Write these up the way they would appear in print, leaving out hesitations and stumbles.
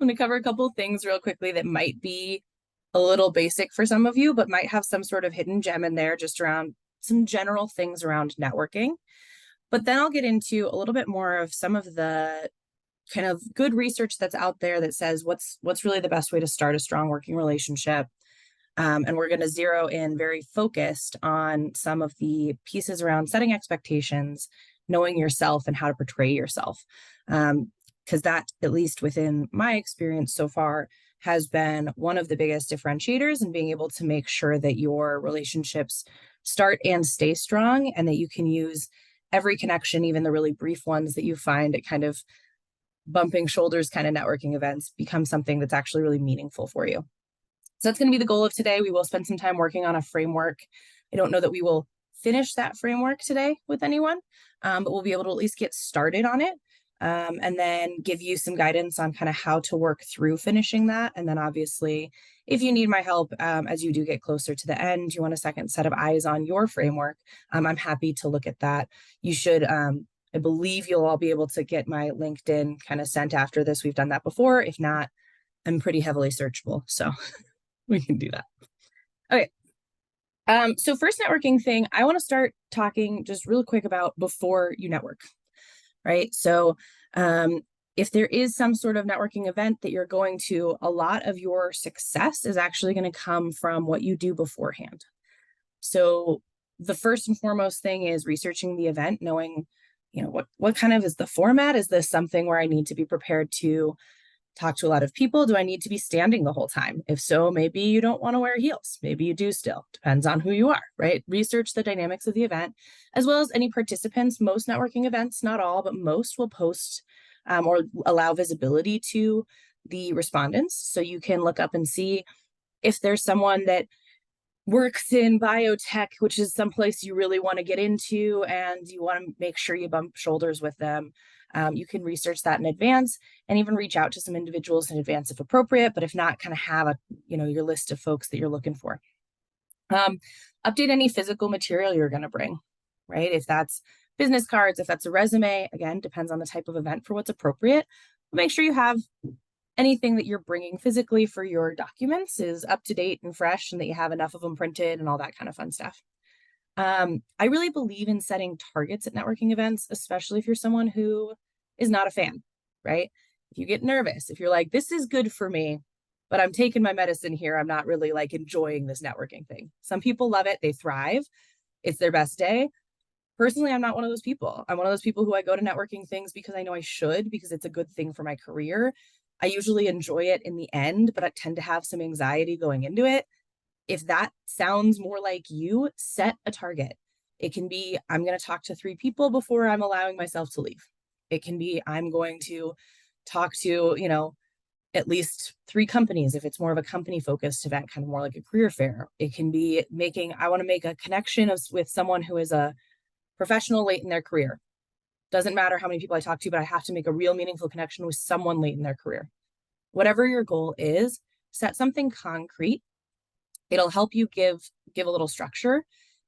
I'm going to cover a couple of things real quickly that might be a little basic for some of you, but might have some sort of hidden gem in there just around some general things around networking. But then I'll get into a little bit more of some of the kind of good research that's out there that says what's really the best way to start a strong working relationship. And we're going to zero in very focused on some of the pieces around setting expectations, knowing yourself and how to portray yourself. Because that, at least within my experience so far, has been one of the biggest differentiators in being able to make sure that your relationships start and stay strong, and that you can use every connection, even the really brief ones that you find at kind of bumping shoulders kind of networking events, become something that's actually really meaningful for you. So that's going to be the goal of today. We will spend some time working on a framework. I don't know that we will finish that framework today with anyone, but we'll be able to at least get started on it, and then give you some guidance on kind of how to work through finishing that. And then obviously, if you need my help as you do get closer to the end, you want a second set of eyes on your framework, I'm happy to look at that. You should, I believe you'll all be able to get my LinkedIn kind of sent after this. We've done that before. If not, I'm pretty heavily searchable, so we can do that. Okay. So first networking thing, I want to start talking just real quick about before you network, right? So if there is some sort of networking event that you're going to, a lot of your success is actually going to come from what you do beforehand. So the first and foremost thing is researching the event, knowing, what kind of is the format? Is this something where I need to be prepared to talk to a lot of people? Do I need to be standing the whole time? If so, maybe you don't want to wear heels. Maybe you do still. Depends on who you are, right? Research the dynamics of the event, as well as any participants. Most networking events, not all, but most will post or allow visibility to the respondents. So you can look up and see if there's someone that works in biotech, which is someplace you really want to get into, and you want to make sure you bump shoulders with them. You can research that in advance and even reach out to some individuals in advance if appropriate, but if not, kind of have your list of folks that you're looking for. Update any physical material you're going to bring, right? If that's business cards, if that's a resume, again, depends on the type of event for what's appropriate. Make sure you have anything that you're bringing physically for your documents is up to date and fresh, and that you have enough of them printed and all that kind of fun stuff. I really believe in setting targets at networking events, especially if you're someone who is not a fan, right? If you get nervous, if you're like, this is good for me, but I'm taking my medicine here, I'm not really like enjoying this networking thing. Some people love it, they thrive, it's their best day. Personally, I'm not one of those people. I'm one of those people who I go to networking things because I know I should, because it's a good thing for my career. I usually enjoy it in the end, but I tend to have some anxiety going into it. If that sounds more like you, set a target. It can be, I'm going to talk to 3 people before I'm allowing myself to leave. It can be, I'm going to talk to, at least 3 companies if it's more of a company focused event, kind of more like a career fair. It can be I want to make a connection with someone who is a professional late in their career. Doesn't matter how many people I talk to, but I have to make a real meaningful connection with someone late in their career. Whatever your goal is, set something concrete. It'll help you give a little structure.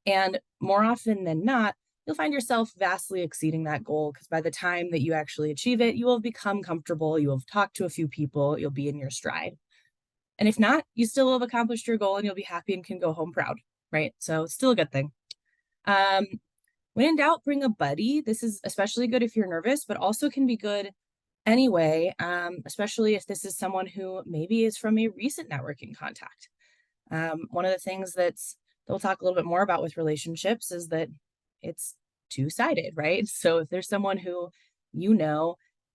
And more often than not, you'll find yourself vastly exceeding that goal, because by the time that you actually achieve it, you will have become comfortable, you will have talked to a few people, you'll be in your stride. And if not, you still have accomplished your goal and you'll be happy and can go home proud, right? So it's still a good thing. When in doubt, bring a buddy. This is especially good if you're nervous, but also can be good anyway, especially if this is someone who maybe is from a recent networking contact. One of the things that we'll talk a little bit more about with relationships is that it's two-sided, right? So if there's someone who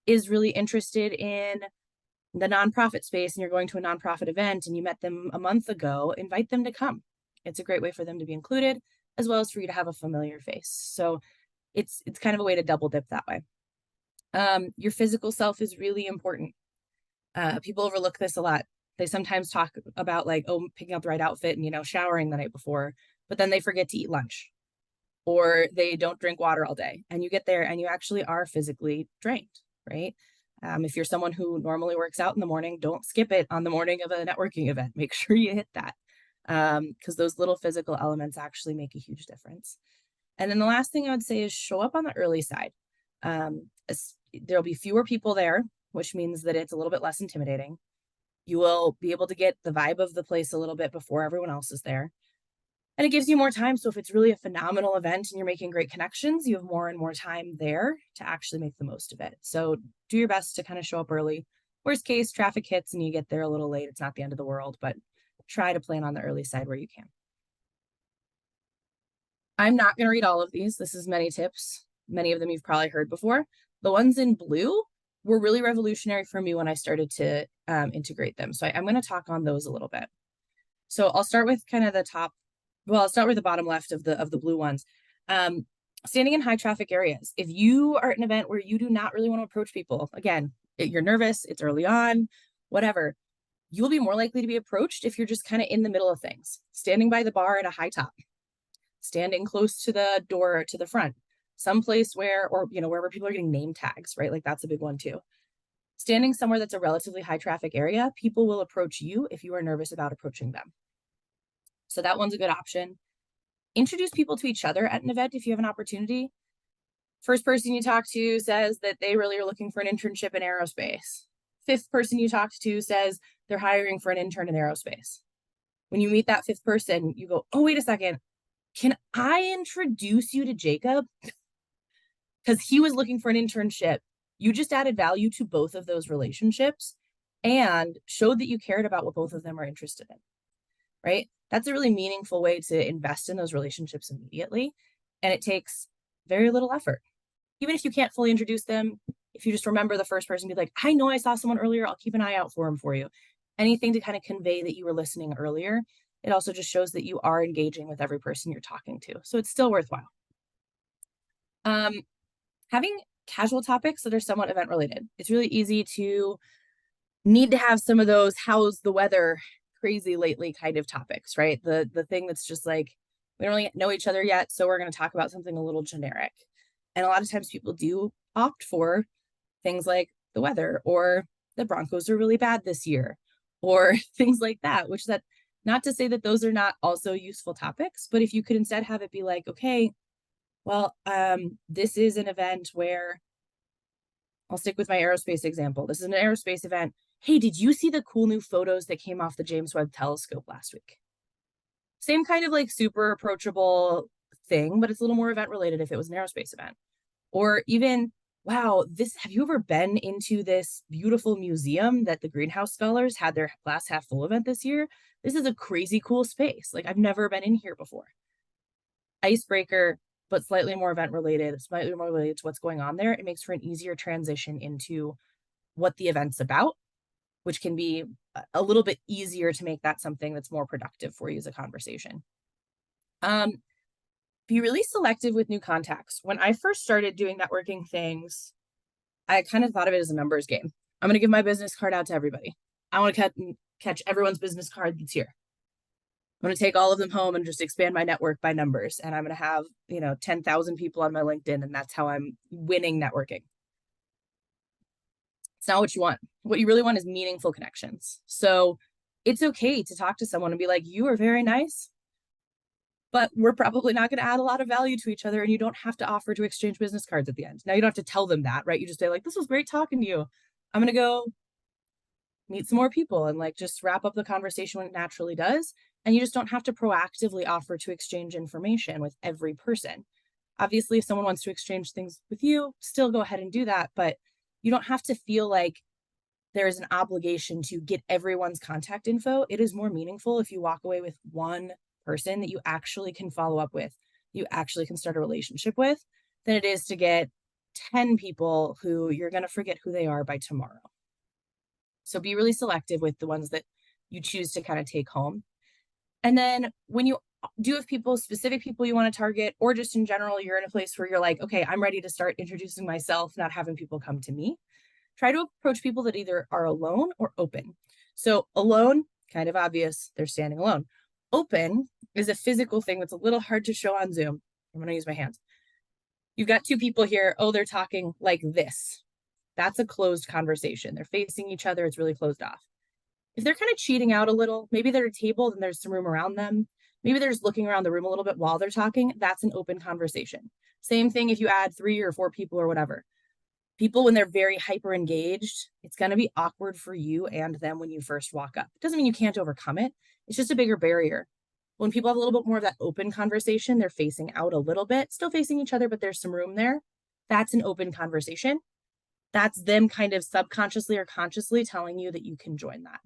is really interested in the nonprofit space and you're going to a nonprofit event and you met them a month ago, invite them to come. It's a great way for them to be included, as well as for you to have a familiar face. So it's kind of a way to double dip that way. Your physical self is really important. People overlook this a lot. They sometimes talk about picking out the right outfit and, showering the night before, but then they forget to eat lunch or they don't drink water all day. And you get there and you actually are physically drained, right? If you're someone who normally works out in the morning, don't skip it on the morning of a networking event. Make sure you hit that, because those little physical elements actually make a huge difference. And then the last thing I would say is show up on the early side. There'll be fewer people there. which means that it's a little bit less intimidating. You will be able to get the vibe of the place a little bit before everyone else is there. And it gives you more time. So if it's really a phenomenal event and you're making great connections, you have more and more time there to actually make the most of it. So do your best to kind of show up early. Worst case, traffic hits and you get there a little late. It's not the end of the world, but try to plan on the early side where you can. I'm not going to read all of these. This is many tips. Many of them you've probably heard before. The ones in blue were really revolutionary for me when I started to integrate them. So I'm going to talk on those a little bit. So I'll start with kind of the top. Well, I'll start with the bottom left of the blue ones. Standing in high traffic areas. If you are at an event where you do not really want to approach people, again, you're nervous, it's early on, whatever, you'll be more likely to be approached if you're just kind of in the middle of things. Standing by the bar at a high top, standing close to the door to the front, someplace where, or wherever people are getting name tags, right? Like that's a big one too. Standing somewhere that's a relatively high traffic area, people will approach you if you are nervous about approaching them. So that one's a good option. Introduce people to each other at an event if you have an opportunity. First person you talk to says that they really are looking for an internship in aerospace. Fifth person you talk to says they're hiring for an intern in aerospace. When you meet that fifth person, you go, oh, wait a second. Can I introduce you to Jacob? Because he was looking for an internship. You just added value to both of those relationships and showed that you cared about what both of them are interested in, right? That's a really meaningful way to invest in those relationships immediately. And it takes very little effort. Even if you can't fully introduce them, if you just remember the first person, be like, I know I saw someone earlier, I'll keep an eye out for him for you. Anything to kind of convey that you were listening earlier. It also just shows that you are engaging with every person you're talking to. So it's still worthwhile. Having casual topics that are somewhat event related. It's really easy to need to have some of those how's the weather crazy lately kind of topics, right? The thing that's just like, we don't really know each other yet, so we're going to talk about something a little generic. And a lot of times people do opt for things like the weather or the Broncos are really bad this year or things like that, which that not to say that those are not also useful topics, but if you could instead have it be like, okay, well, this is an event where I'll stick with my aerospace example. This is an aerospace event. Hey, did you see the cool new photos that came off the James Webb Telescope last week? Same kind of like super approachable thing, but it's a little more event related if it was an aerospace event. Or even, wow, have you ever been into this beautiful museum that the Greenhouse Scholars had their glass half full event this year? This is a crazy cool space. Like I've never been in here before. Icebreaker, but slightly more event related, slightly more related to what's going on there. It makes for an easier transition into what the event's about, which can be a little bit easier to make that something that's more productive for you as a conversation. Be really selective with new contacts. When I first started doing networking things, I kind of thought of it as a numbers game. I'm going to give my business card out to everybody. I want to catch everyone's business card that's here. I'm going to take all of them home and just expand my network by numbers. And I'm going to have, 10,000 people on my LinkedIn. And that's how I'm winning networking. It's not what you want. What you really want is meaningful connections. So it's okay to talk to someone and be like, you are very nice, but we're probably not going to add a lot of value to each other. And you don't have to offer to exchange business cards at the end. Now you don't have to tell them that, right? You just say like, this was great talking to you. I'm going to go meet some more people and like just wrap up the conversation when it naturally does. And you just don't have to proactively offer to exchange information with every person. Obviously, if someone wants to exchange things with you, still go ahead and do that. But you don't have to feel like there is an obligation to get everyone's contact info. It is more meaningful if you walk away with one person that you actually can follow up with, you actually can start a relationship with, than it is to get 10 people who you're going to forget who they are by tomorrow. So be really selective with the ones that you choose to kind of take home. And then when you do have people, specific people you want to target, or just in general, you're in a place where you're like, okay, I'm ready to start introducing myself, not having people come to me. Try to approach people that either are alone or open. So alone, kind of obvious, they're standing alone. Open is a physical thing that's a little hard to show on Zoom. I'm going to use my hands. You've got two people here. Oh, they're talking like this. That's a closed conversation. They're facing each other. It's really closed off. If they're kind of cheating out a little, maybe they're at a table and there's some room around them. Maybe they're just looking around the room a little bit while they're talking. That's an open conversation. Same thing if you add 3 or 4 people or whatever. People, when they're very hyper engaged, it's going to be awkward for you and them when you first walk up. It doesn't mean you can't overcome it. It's just a bigger barrier. When people have a little bit more of that open conversation, they're facing out a little bit, still facing each other, but there's some room there. That's an open conversation. That's them kind of subconsciously or consciously telling you that you can join that.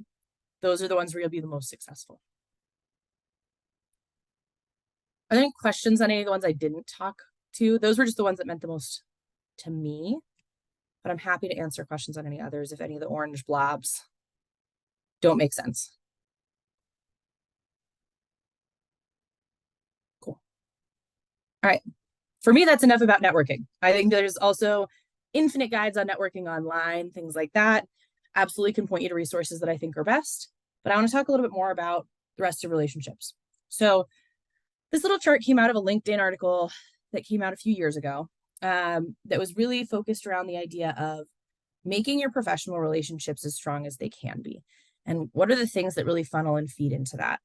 Those are the ones where you'll be the most successful. Are there any questions on any of the ones I didn't talk to? Those were just the ones that meant the most to me, but I'm happy to answer questions on any others if any of the orange blobs don't make sense. Cool. All right. For me, that's enough about networking. I think there's also infinite guides on networking online, things like that. Absolutely can point you to resources that I think are best. But I want to talk a little bit more about the rest of relationships. So this little chart came out of a LinkedIn article that came out a few years ago that was really focused around the idea of making your professional relationships as strong as they can be. And what are the things that really funnel and feed into that?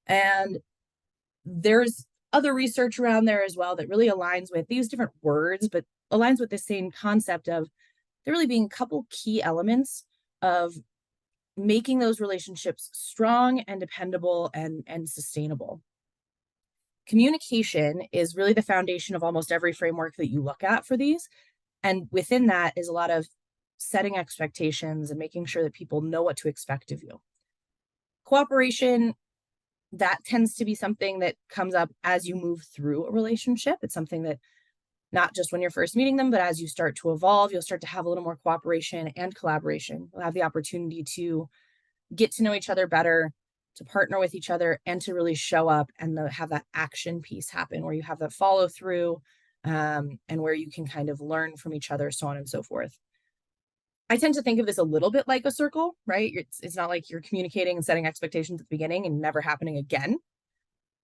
And there's other research around there as well that really aligns with, they use different words, but aligns with the same concept of there really being a couple key elements of making those relationships strong and dependable and sustainable. Communication is really the foundation of almost every framework that you look at for these. And within that is a lot of setting expectations and making sure that people know what to expect of you. Cooperation, that tends to be something that comes up as you move through a relationship. It's something that not just when you're first meeting them, but as you start to evolve, you'll start to have a little more cooperation and collaboration. You'll have the opportunity to get to know each other better, to partner with each other, and to really show up and have that action piece happen where you have that follow through and where you can kind of learn from each other, so on and so forth. I tend to think of this a little bit like a circle, right? It's not like you're communicating and setting expectations at the beginning and never happening again.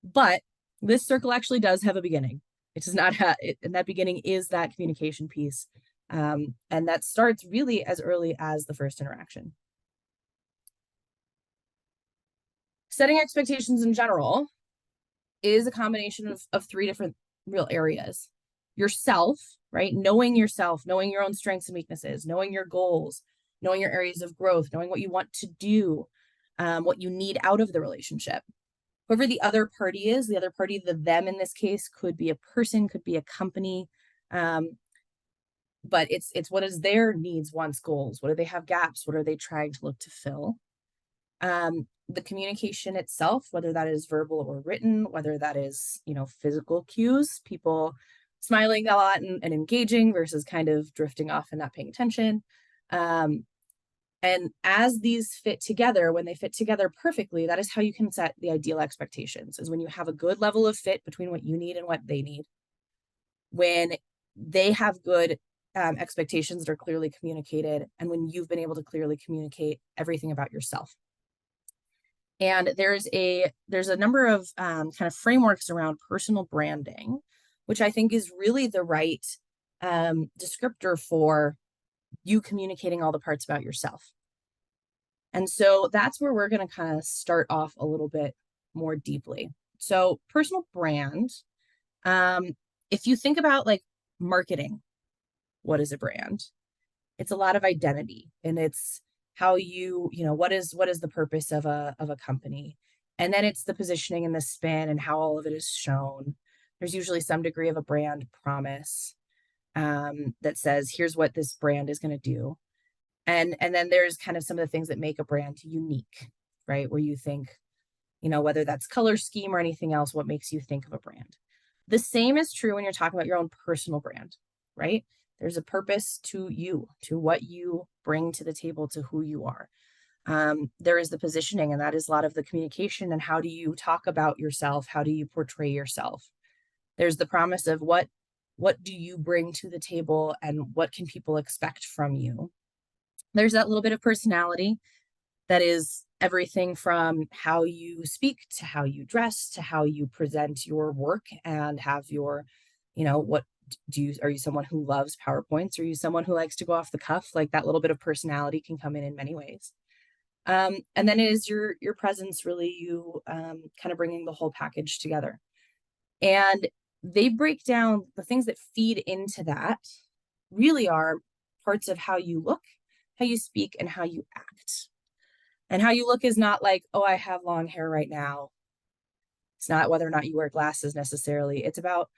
But this circle actually does have a beginning. It does not have, and that beginning is that communication piece. And that starts really as early as the first interaction. Setting expectations in general is a combination of three different real areas. Yourself, right? Knowing yourself, knowing your own strengths and weaknesses, knowing your goals, knowing your areas of growth, knowing what you want to do, what you need out of the relationship. Whoever the other party is, the other party, the them in this case, could be a person, could be a company. But it's what is their needs, wants, goals? What do they have gaps? What are they trying to look to fill? The communication itself, whether that is verbal or written, whether that is, physical cues, people smiling a lot and engaging versus kind of drifting off and not paying attention. And as these fit together, when they fit together perfectly, that is how you can set the ideal expectations, is when you have a good level of fit between what you need and what they need. When they have good expectations that are clearly communicated, and when you've been able to clearly communicate everything about yourself. And there's a number of kind of frameworks around personal branding, which I think is really the right descriptor for you communicating all the parts about yourself. And so that's where we're going to kind of start off a little bit more deeply. So personal brand, if you think about like marketing, what is a brand? It's a lot of identity, and it's how what is the purpose of a company, and then it's the positioning and the spin and how all of it is shown. There's usually some degree of a brand promise that says here's what this brand is going to do, and then there's kind of some of the things that make a brand unique, right? Where you think, whether that's color scheme or anything else, what makes you think of a brand. The same is true when you're talking about your own personal brand, right? There's a purpose to you, to what you bring to the table, to who you are. There is the positioning, and that is a lot of the communication and how do you talk about yourself? How do you portray yourself? There's the promise of what do you bring to the table and what can people expect from you? There's that little bit of personality that is everything from how you speak to how you dress to how you present your work and have your, what are you someone who loves PowerPoints? Are you someone who likes to go off the cuff? Like that little bit of personality can come in many ways. And then it is your presence, really you kind of bringing the whole package together. And they break down the things that feed into that really are parts of how you look, how you speak, and how you act. And how you look is not like, oh, I have long hair right now. It's not whether or not you wear glasses necessarily. It's about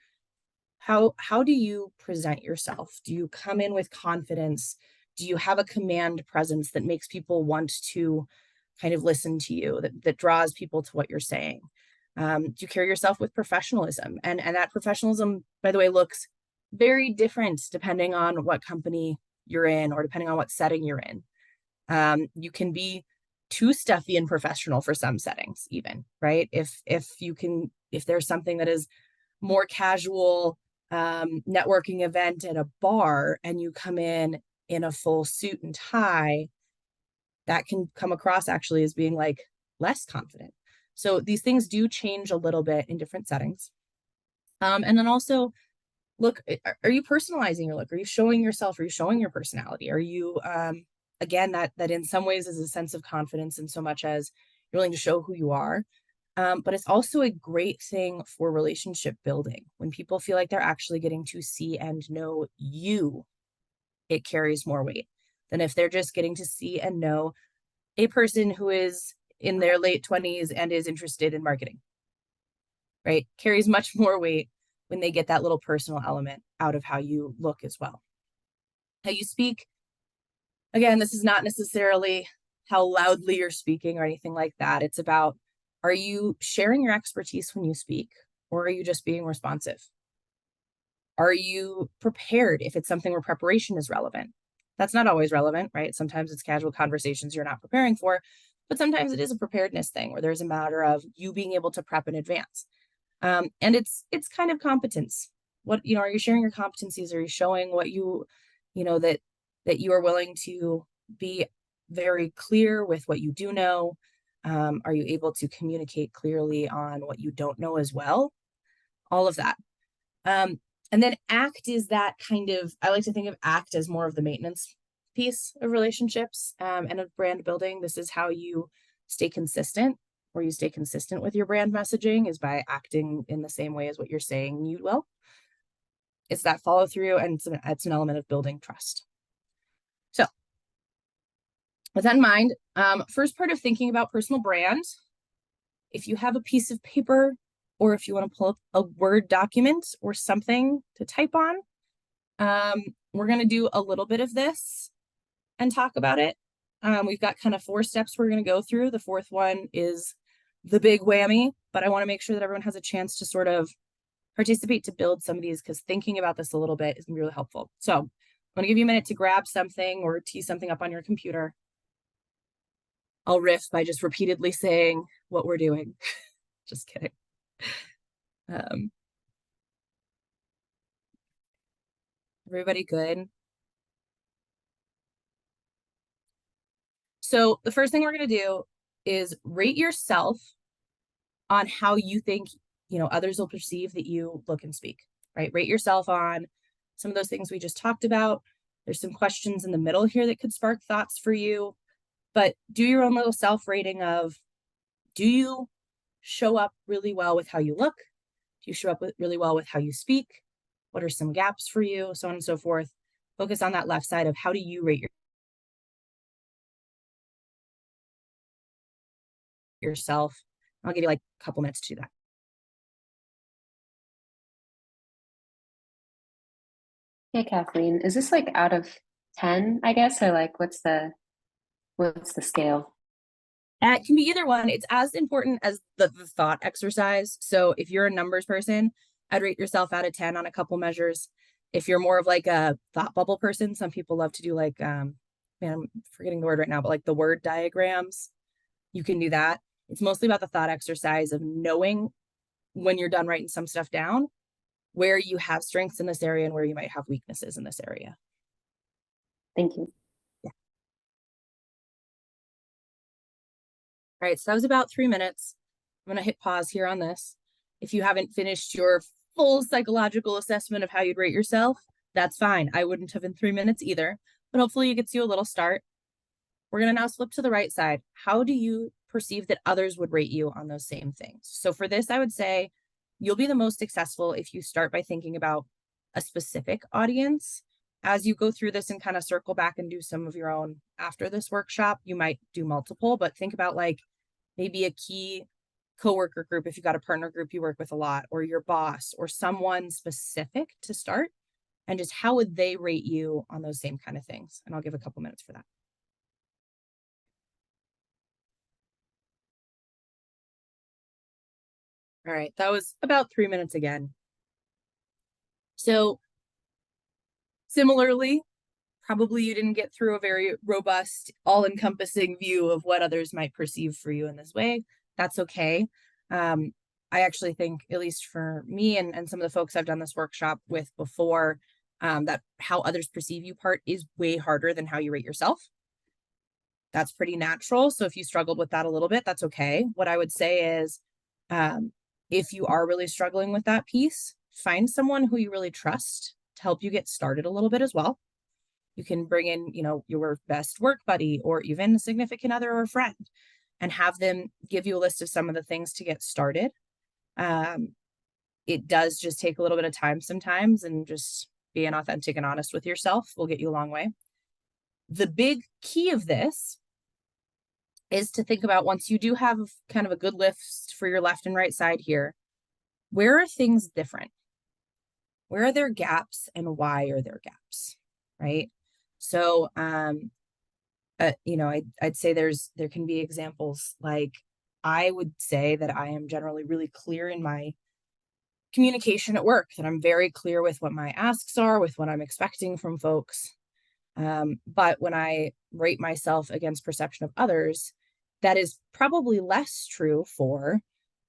how do you present yourself? Do you come in with confidence? Do you have a command presence that makes people want to kind of listen to you, that draws people to what you're saying? Do you carry yourself with professionalism? And that professionalism, by the way, looks very different depending on what company you're in or depending on what setting you're in. You can be too stuffy and professional for some settings, even, right? If there's something that is more casual, networking event at a bar, and you come in a full suit and tie, that can come across actually as being like less confident. So these things do change a little bit in different settings. And then also, look, are you personalizing your look? Are you showing yourself? Are you showing your personality? Are you, again, that in some ways is a sense of confidence in so much as you're willing to show who you are. But it's also a great thing for relationship building. When people feel like they're actually getting to see and know you, it carries more weight than if they're just getting to see and know a person who is in their late 20s and is interested in marketing, right? Carries much more weight when they get that little personal element out of how you look as well. How you speak, again, this is not necessarily how loudly you're speaking or anything like that. It's about, are you sharing your expertise when you speak, or are you just being responsive? Are you prepared if it's something where preparation is relevant? That's not always relevant, right? Sometimes it's casual conversations you're not preparing for, but sometimes it is a preparedness thing where there's a matter of you being able to prep in advance. And it's kind of competence. What, are you sharing your competencies? Are you showing what that you are willing to be very clear with what you do know? Are you able to communicate clearly on what you don't know as well? All of that. And then act is that kind of, I like to think of act as more of the maintenance piece of relationships and of brand building. This is how you stay consistent, or you stay consistent with your brand messaging, is by acting in the same way as what you're saying you will. It's that follow through, and it's an element of building trust. So with that in mind, first part of thinking about personal brand, if you have a piece of paper, or if you want to pull up a Word document or something to type on, we're going to do a little bit of this and talk about it. We've got kind of 4 steps we're going to go through. The 4th one is the big whammy, but I want to make sure that everyone has a chance to sort of participate to build some of these, because thinking about this a little bit is really helpful. So I'm going to give you a minute to grab something or tee something up on your computer. I'll riff by just repeatedly saying what we're doing. Just kidding. Everybody good? So the first thing we're going to do is rate yourself on how you think, others will perceive that you look and speak, right? Rate yourself on some of those things we just talked about. There's some questions in the middle here that could spark thoughts for you, but do your own little self-rating of, do you show up really well with how you look? Do you show up really well with how you speak? What are some gaps for you? So on and so forth. Focus on that left side of how do you rate yourself. I'll give you like a couple minutes to do that. Hey, Kathleen, is this like out of 10, I guess, or like what's the scale? It can be either one. It's as important as the thought exercise. So if you're a numbers person, I'd rate yourself out of 10 on a couple measures. If you're more of like a thought bubble person, some people love to do like, man, I'm forgetting the word right now, but like the word diagrams, you can do that. It's mostly about the thought exercise of knowing, when you're done writing some stuff down, where you have strengths in this area and where you might have weaknesses in this area. Thank you. Yeah. All right, so that was about 3 minutes. I'm going to hit pause here on this. If you haven't finished your full psychological assessment of how you'd rate yourself, that's fine. I wouldn't have in 3 minutes either, but hopefully it gets you a little start. We're going to now flip to the right side. How do you perceive that others would rate you on those same things? So for this, I would say you'll be the most successful if you start by thinking about a specific audience as you go through this and kind of circle back and do some of your own after this workshop, you might do multiple, but think about like maybe a key coworker group if you got a partner group you work with a lot, or your boss, or someone specific to start, and just how would they rate you on those same kind of things. And I'll give a couple minutes for that. All right, that was about 3 minutes again. So similarly, probably you didn't get through a very robust, all-encompassing view of what others might perceive for you in this way. That's okay. I actually think, at least for me and some of the folks I've done this workshop with before, that how others perceive you part is way harder than how you rate yourself. That's pretty natural. So if you struggled with that a little bit, that's okay. What I would say is, if you are really struggling with that piece, find someone who you really trust to help you get started a little bit as well. You can bring in, your best work buddy or even a significant other or a friend, and have them give you a list of some of the things to get started. It does just take a little bit of time sometimes, and just being authentic and honest with yourself will get you a long way. The big key of this is to think about, once you do have kind of a good list for your left and right side here, where are things different? Where are there gaps, and why are there gaps? Right? So, I'd say there can be examples like, I would say that I am generally really clear in my communication at work, that I'm very clear with what my asks are, with what I'm expecting from folks. But when I rate myself against perception of others, that is probably less true for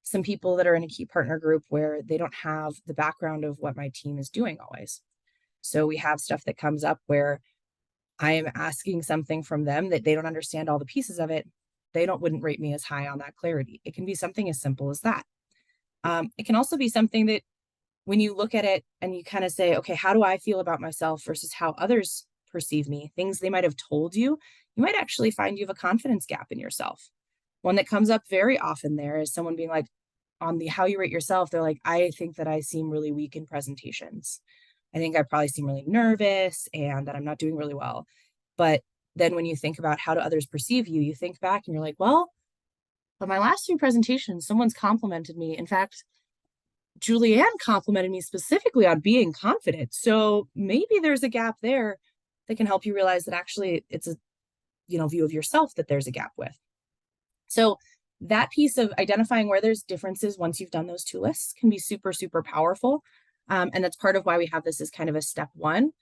some people that are in a key partner group where they don't have the background of what my team is doing always. So we have stuff that comes up where I am asking something from them that they don't understand all the pieces of it. They wouldn't rate me as high on that clarity. It can be something as simple as that. It can also be something that, when you look at it and you kind of say, okay, how do I feel about myself versus how others perceive me, things they might have told you, you might actually find you have a confidence gap in yourself. One that comes up very often there is someone being like, on the how you rate yourself, they're like, I think that I seem really weak in presentations. I think I probably seem really nervous and that I'm not doing really well. But then when you think about how do others perceive you, you think back and you're like, well, but my last 3 presentations, someone's complimented me. In fact, Julianne complimented me specifically on being confident. So maybe there's a gap there that can help you realize that actually it's a view of yourself that there's a gap with. So that piece of identifying where there's differences once you've done those 2 lists can be super, super powerful. And that's part of why we have this as kind of a step 1.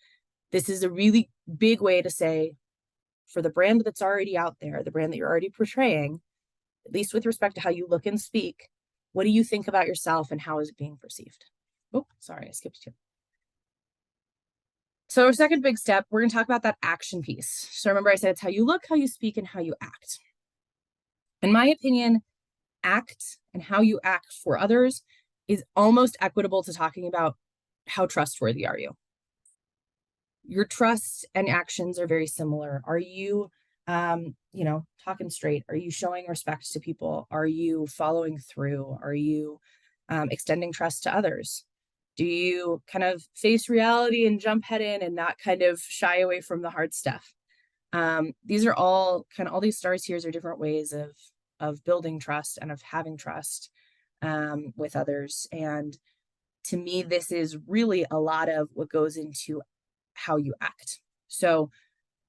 This is a really big way to say, for the brand that's already out there, the brand that you're already portraying, at least with respect to how you look and speak, what do you think about yourself and how is it being perceived? Oh, sorry, I skipped 2. So our second big step, we're going to talk about that action piece. So remember I said it's how you look, how you speak, and how you act. In my opinion, act and how you act for others is almost equitable to talking about how trustworthy are you. Your trust and actions are very similar. Are you, talking straight? Are you showing respect to people? Are you following through? Are you extending trust to others? Do you kind of face reality and jump head in and not kind of shy away from the hard stuff? These are all these stars here are different ways of building trust and of having trust with others. And to me, this is really a lot of what goes into how you act. So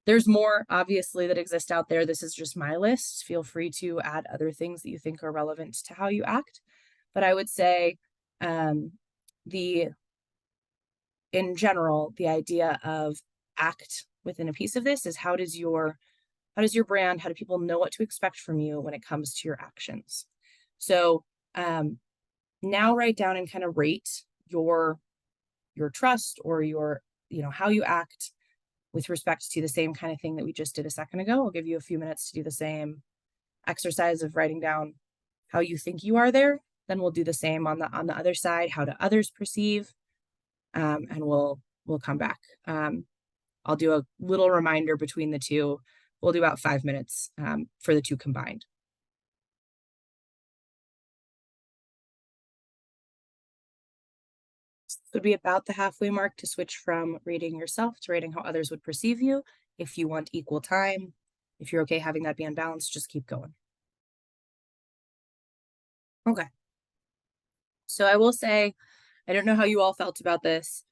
there's more obviously that exist out there. This is just my list. Feel free to add other things that you think are relevant to how you act. But I would say in general, the idea of act within a piece of this is, how does your brand, how do people know what to expect from you when it comes to your actions? So now write down and kind of rate your trust or your, how you act with respect to the same kind of thing that we just did a second ago. I'll give you a few minutes to do the same exercise of writing down how you think you are there. Then we'll do the same on the other side. How do others perceive? And we'll come back. I'll do a little reminder between the two. We'll do about 5 minutes for the 2 combined. Could be about the halfway mark to switch from rating yourself to rating how others would perceive you. If you want equal time, if you're okay having that be unbalanced, just keep going. Okay. So I will say, I don't know how you all felt about this.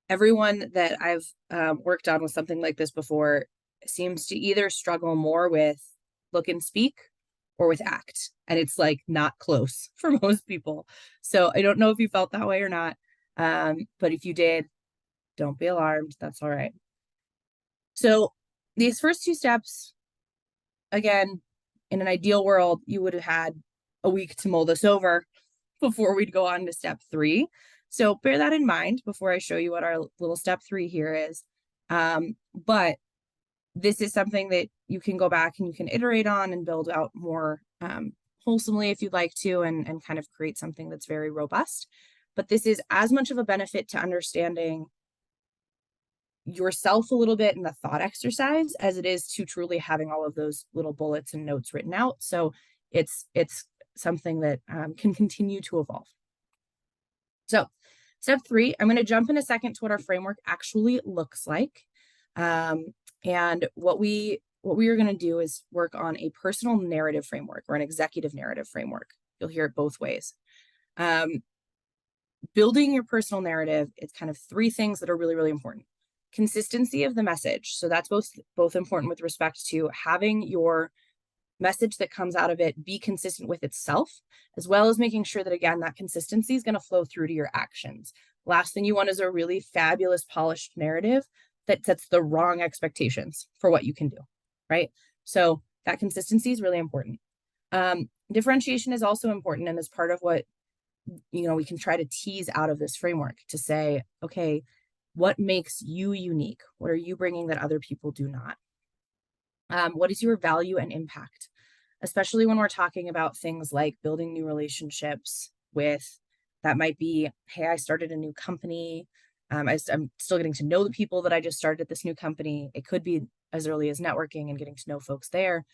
Everyone that I've worked on with something like this before seems to either struggle more with look and speak or with act. And it's like not close for most people. So I don't know if you felt that way or not. But if you did, don't be alarmed. That's all right. So these first two steps, again, in an ideal world, you would have had a week to mull this over before we'd go on to step 3. So bear that in mind before I show you what our little step 3 here is. But this is something that you can go back and you can iterate on and build out more wholesomely if you'd like to, and kind of create something that's very robust. But this is as much of a benefit to understanding yourself a little bit in the thought exercise as it is to truly having all of those little bullets and notes written out. So it's something that can continue to evolve. So step 3, I'm going to jump in a second to what our framework actually looks like. And what we are going to do is work on a personal narrative framework or an executive narrative framework. You'll hear it both ways. Building your personal narrative, it's kind of 3 things that are really, really important. Consistency of the message. So that's both important with respect to having your message that comes out of it be consistent with itself, as well as making sure that, again, that consistency is going to flow through to your actions. Last thing you want is a really fabulous, polished narrative that sets the wrong expectations for what you can do, right? So that consistency is really important. Differentiation is also important and is part of what, we can try to tease out of this framework to say, okay, what makes you unique? What are you bringing that other people do not? What is your value and impact? Especially when we're talking about things like building new relationships with, that might be, hey, I started a new company. I'm still getting to know the people that I just started at this new company. It could be as early as networking and getting to know folks there.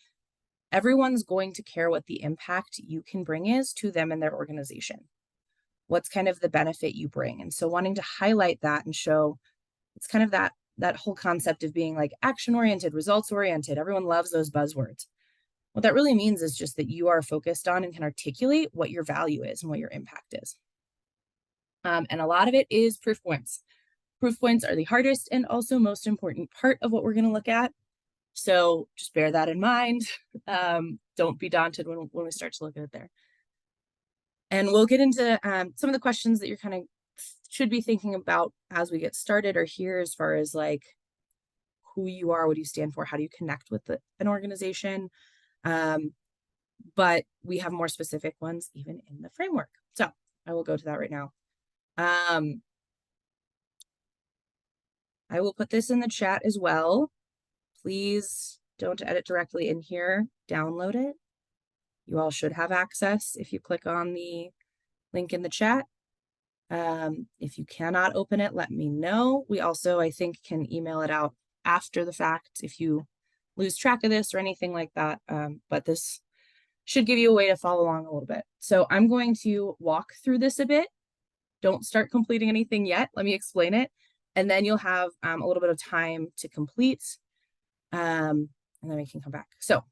Everyone's going to care what the impact you can bring is to them and their organization. What's kind of the benefit you bring? And so wanting to highlight that and show, it's kind of that whole concept of being like action-oriented, results-oriented. Everyone loves those buzzwords. What that really means is just that you are focused on and can articulate what your value is and what your impact is. And a lot of it is proof points. Proof points are the hardest and also most important part of what we're going to look at. So just bear that in mind. Don't be daunted when we start to look at it there. And we'll get into some of the questions that you're kind of should be thinking about as we get started or here, as far as like who you are, what do you stand for, how do you connect with an organization. But we have more specific ones even in the framework. So I will go to that right now. I will put this in the chat as well. Please don't edit directly in here, download it. You all should have access if you click on the link in the chat. If you cannot open it, let me know. We also, I think, can email it out after the fact if you lose track of this or anything like that. But this should give you a way to follow along a little bit. So I'm going to walk through this a bit. Don't start completing anything yet. Let me explain it. And then you'll have a little bit of time to complete. And then we can come back. So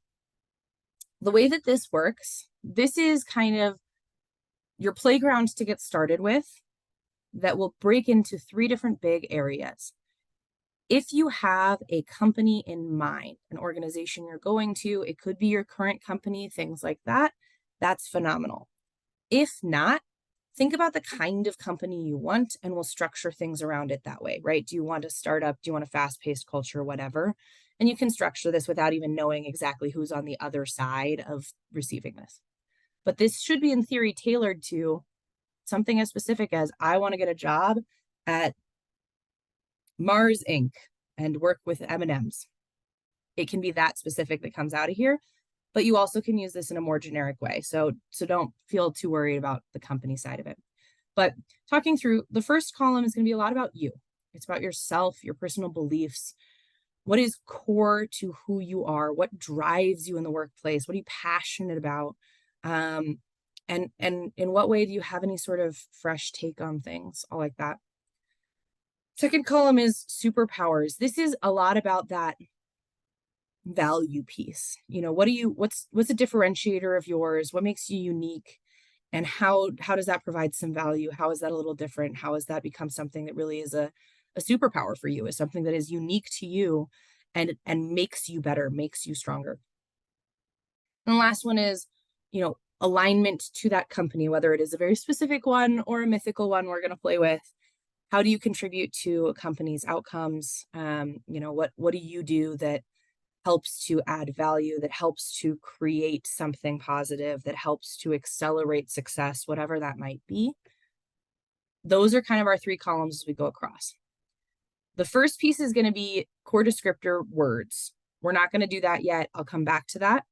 the way that this works, this is kind of your playground to get started with that will break into 3 different big areas. If you have a company in mind, an organization you're going to, it could be your current company, things like that, that's phenomenal. If not, think about the kind of company you want and we'll structure things around it that way, right? Do you want a startup? Do you want a fast-paced culture, whatever? And you can structure this without even knowing exactly who's on the other side of receiving this. But this should be, in theory, tailored to something as specific as, I want to get a job at Mars Inc. and work with M&Ms. It can be that specific that comes out of here, but you also can use this in a more generic way. So don't feel too worried about the company side of it. But talking through, the first column is going to be a lot about you. It's about yourself, your personal beliefs. What is core to who you are? What drives you in the workplace? What are you passionate about? And in what way do you have any sort of fresh take on things? All like that. Second column is superpowers. This is a lot about that value piece. What's a differentiator of yours? What makes you unique? And how does that provide some value? How is that a little different? How has that become something that really is a superpower for you, is something that is unique to you and makes you better, makes you stronger? And the last one is, alignment to that company, whether it is a very specific one or a mythical one we're going to play with. How do you contribute to a company's outcomes? What do you do that helps to add value, that helps to create something positive, that helps to accelerate success, whatever that might be? Those are kind of our three columns as we go across. The first piece is going to be core descriptor words. We're not going to do that yet. I'll come back to that.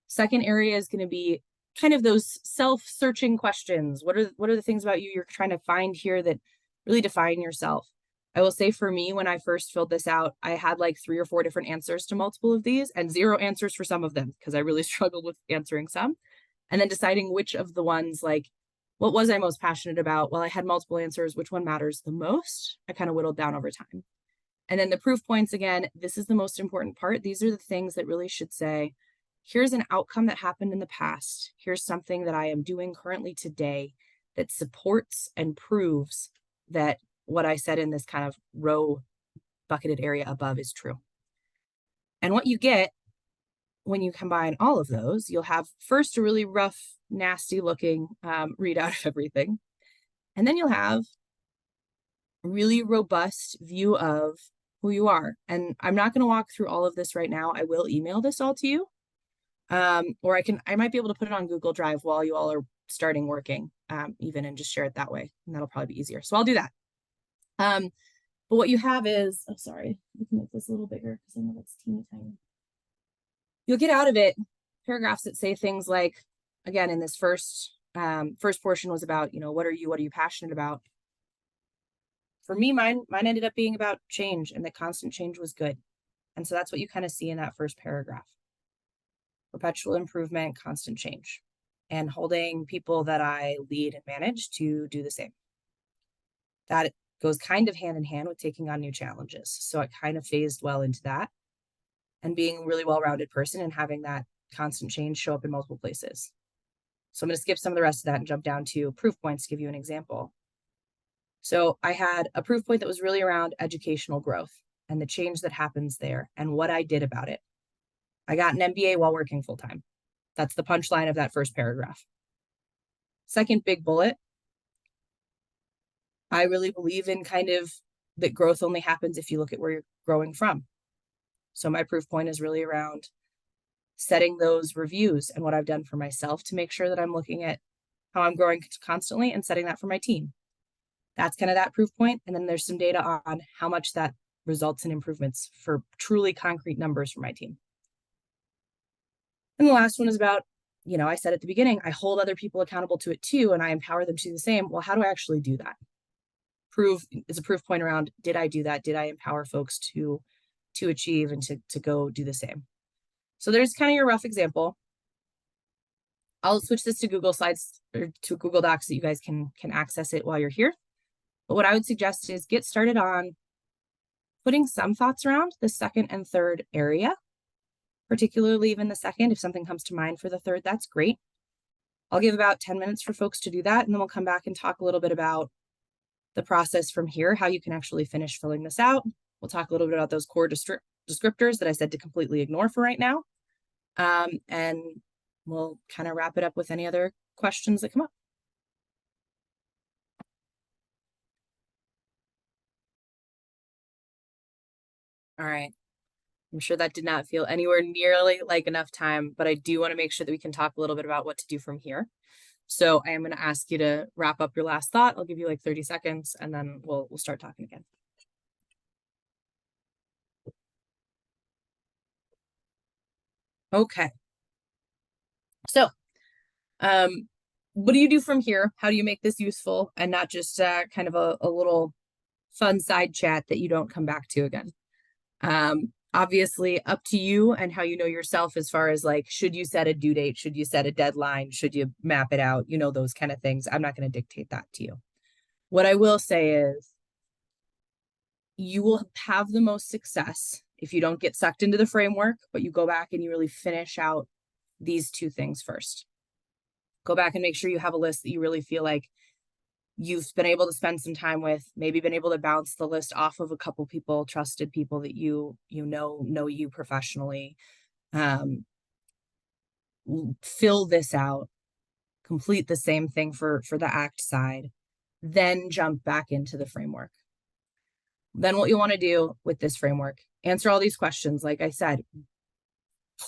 Second area is going to be kind of those self-searching questions. What are the things about you you're trying to find here that really define yourself? I will say for me, when I first filled this out, I had like 3 or 4 different answers to multiple of these and 0 answers for some of them because I really struggled with answering some. And then deciding which of the ones, like, what was I most passionate about? Well, I had multiple answers. Which one matters the most? I kind of whittled down over time. And then the proof points, again, this is the most important part. These are the things that really should say, here's an outcome that happened in the past. Here's something that I am doing currently today that supports and proves that what I said in this kind of row bucketed area above is true. And what you get when you combine all of those, you'll have first a really rough, nasty looking readout of everything. And then you'll have a really robust view of who you are. And I'm not going to walk through all of this right now. I will email this all to you. Or I might be able to put it on Google Drive while you all are starting working, even, and just share it that way. And that'll probably be easier. So I'll do that. But what you have is, oh, sorry, we can make this a little bigger because I know that's teeny tiny. You'll get out of it paragraphs that say things like, again, in this first portion was about, what are you passionate about? For me, mine ended up being about change, and that constant change was good. And so that's what you kind of see in that first paragraph. Perpetual improvement, constant change, and holding people that I lead and manage to do the same. That goes kind of hand in hand with taking on new challenges. So it kind of phased well into that, and being a really well-rounded person and having that constant change show up in multiple places. So I'm going to skip some of the rest of that and jump down to proof points to give you an example. So I had a proof point that was really around educational growth and the change that happens there and what I did about it. I got an MBA while working full-time. That's the punchline of that first paragraph. Second big bullet, I really believe in kind of that growth only happens if you look at where you're growing from. So my proof point is really around setting those reviews and what I've done for myself to make sure that I'm looking at how I'm growing constantly and setting that for my team. That's kind of that proof point. And then there's some data on how much that results in improvements for truly concrete numbers for my team. And the last one is about, I said at the beginning, I hold other people accountable to it too, and I empower them to do the same. Well, how do I actually do that? Proof is a proof point around, did I do that? Did I empower folks to achieve and to go do the same? So there's kind of your rough example. I'll switch this to Google Slides or to Google Docs so you guys can access it while you're here. But what I would suggest is get started on putting some thoughts around the second and third area, particularly even the second. If something comes to mind for the third, that's great. I'll give about 10 minutes for folks to do that, and then we'll come back and talk a little bit about the process from here, how you can actually finish filling this out. We'll talk a little bit about those core descriptors that I said to completely ignore for right now. And we'll kind of wrap it up with any other questions that come up. All right. I'm sure that did not feel anywhere nearly like enough time, but I do want to make sure that we can talk a little bit about what to do from here. So I am going to ask you to wrap up your last thought. I'll give you like 30 seconds and then we'll start talking again. Okay. So, what do you do from here? How do you make this useful and not just kind of a little fun side chat that you don't come back to again? Obviously up to you and how you know yourself as far as like, should you set a due date? Should you set a deadline? Should you map it out? Those kind of things. I'm not going to dictate that to you. What I will say is you will have the most success if you don't get sucked into the framework, but you go back and you really finish out these two things first. Go back and make sure you have a list that you really feel like you've been able to spend some time with, maybe been able to bounce the list off of a couple people, trusted people that know you professionally. Fill this out, complete the same thing for the act side, then jump back into the framework. Then what you want to do with this framework, answer all these questions. Like I said,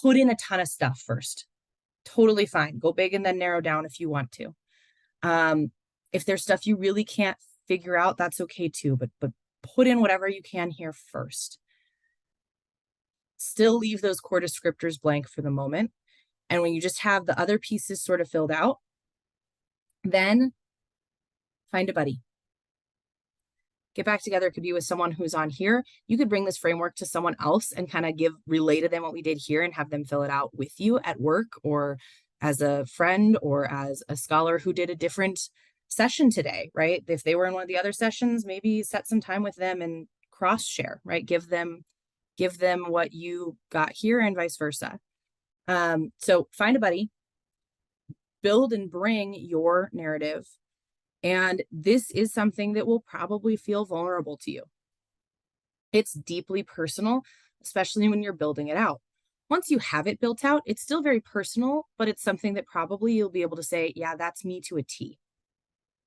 put in a ton of stuff first. Totally fine. Go big and then narrow down if you want to. If there's stuff you really can't figure out, that's okay too, but put in whatever you can here first. Still leave those core descriptors blank for the moment. And when you just have the other pieces sort of filled out, then find a buddy. Get back together. It could be with someone who's on here. You could bring this framework to someone else and kind of relay to them what we did here and have them fill it out with you at work or as a friend or as a scholar who did a different session today, right? If they were in one of the other sessions, maybe set some time with them and cross share, right? Give them what you got here and vice versa. So find a buddy, build and bring your narrative. And this is something that will probably feel vulnerable to you. It's deeply personal, especially when you're building it out. Once you have it built out, it's still very personal, but it's something that probably you'll be able to say, yeah, that's me to a T.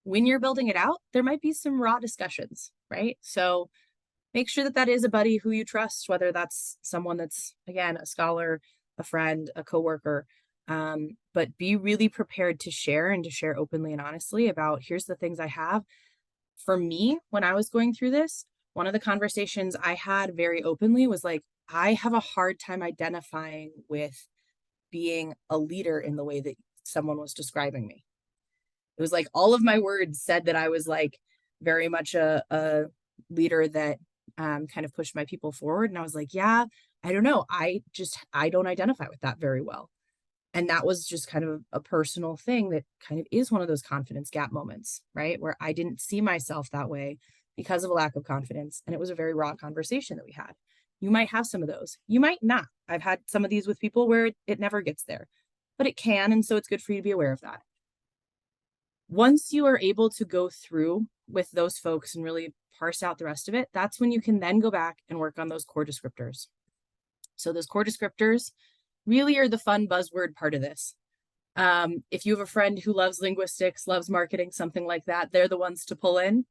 When you're building it out, there might be some raw discussions, right? So make sure that is a buddy who you trust, whether that's someone that's, again, a scholar, a friend, a coworker, but be really prepared to share and to share openly and honestly about here's the things I have. For me, when I was going through this, one of the conversations I had very openly was like, I have a hard time identifying with being a leader in the way that someone was describing me. It was like all of my words said that I was like very much a leader that kind of pushed my people forward. And I was like, yeah, I don't know. I don't identify with that very well. And that was just kind of a personal thing that kind of is one of those confidence gap moments, right? Where I didn't see myself that way because of a lack of confidence. And it was a very raw conversation that we had. You might have some of those. You might not. I've had some of these with people where it never gets there, but it can. And so it's good for you to be aware of that. Once you are able to go through with those folks and really parse out the rest of it, that's when you can then go back and work on those core descriptors. So those core descriptors really are the fun buzzword part of this. If you have a friend who loves linguistics, loves marketing, something like that, they're the ones to pull in.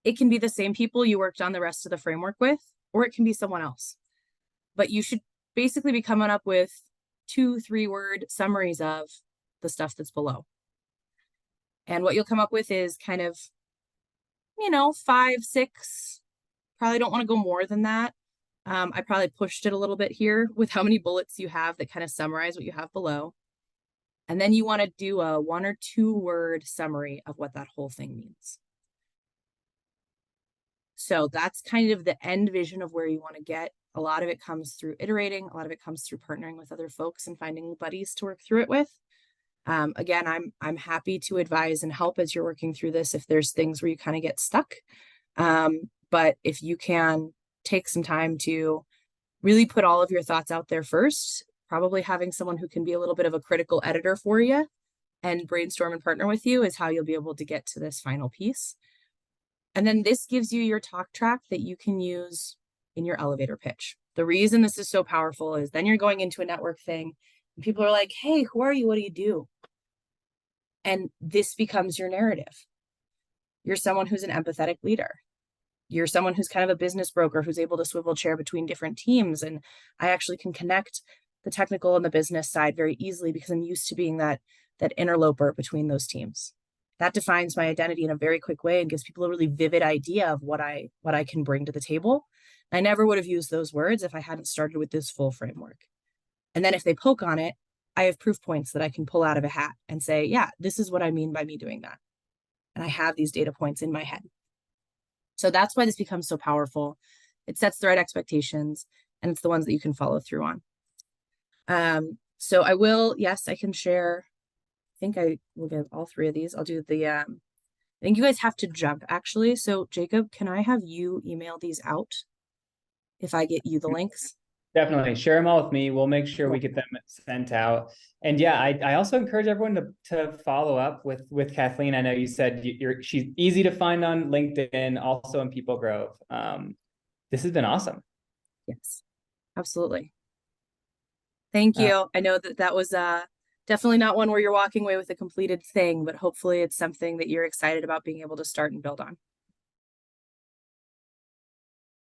It can be the same people you worked on the rest of the framework with, or it can be someone else. But you should basically be coming up with 2-3 word summaries of the stuff that's below. And what you'll come up with is kind of, 5, 6, probably don't want to go more than that. I probably pushed it a little bit here with how many bullets you have that kind of summarize what you have below. And then you want to do a 1 or 2 word summary of what that whole thing means. So that's kind of the end vision of where you want to get. A lot of it comes through iterating. A lot of it comes through partnering with other folks and finding buddies to work through it with. Again, I'm happy to advise and help as you're working through this if there's things where you kind of get stuck. But if you can take some time to really put all of your thoughts out there first, probably having someone who can be a little bit of a critical editor for you and brainstorm and partner with you is how you'll be able to get to this final piece. And then this gives you your talk track that you can use in your elevator pitch. The reason this is so powerful is then you're going into a network thing and people are like, hey, who are you? What do you do? And this becomes your narrative. You're someone who's an empathetic leader. You're someone who's kind of a business broker who's able to swivel chair between different teams. And I actually can connect the technical and the business side very easily because I'm used to being that interloper between those teams. That defines my identity in a very quick way and gives people a really vivid idea of what I can bring to the table. I never would have used those words if I hadn't started with this full framework. And then if they poke on it, I have proof points that I can pull out of a hat and say, yeah, this is what I mean by me doing that. And I have these data points in my head. So that's why this becomes so powerful. It sets the right expectations, and it's the ones that you can follow through on. So I will, yes, I can share. I think I will get all 3 of these. I'll do the I think you guys have to jump actually. So Jacob, can I have you email these out if I get you the links? Definitely share them all with me. We'll make sure we Cool. get them sent out. And yeah, I also encourage everyone to follow up with Kathleen. I know you said she's easy to find on LinkedIn, also in People Grove. This has been awesome. Yes, absolutely. Thank you. I know that that was definitely not one where you're walking away with a completed thing, but hopefully it's something that you're excited about being able to start and build on.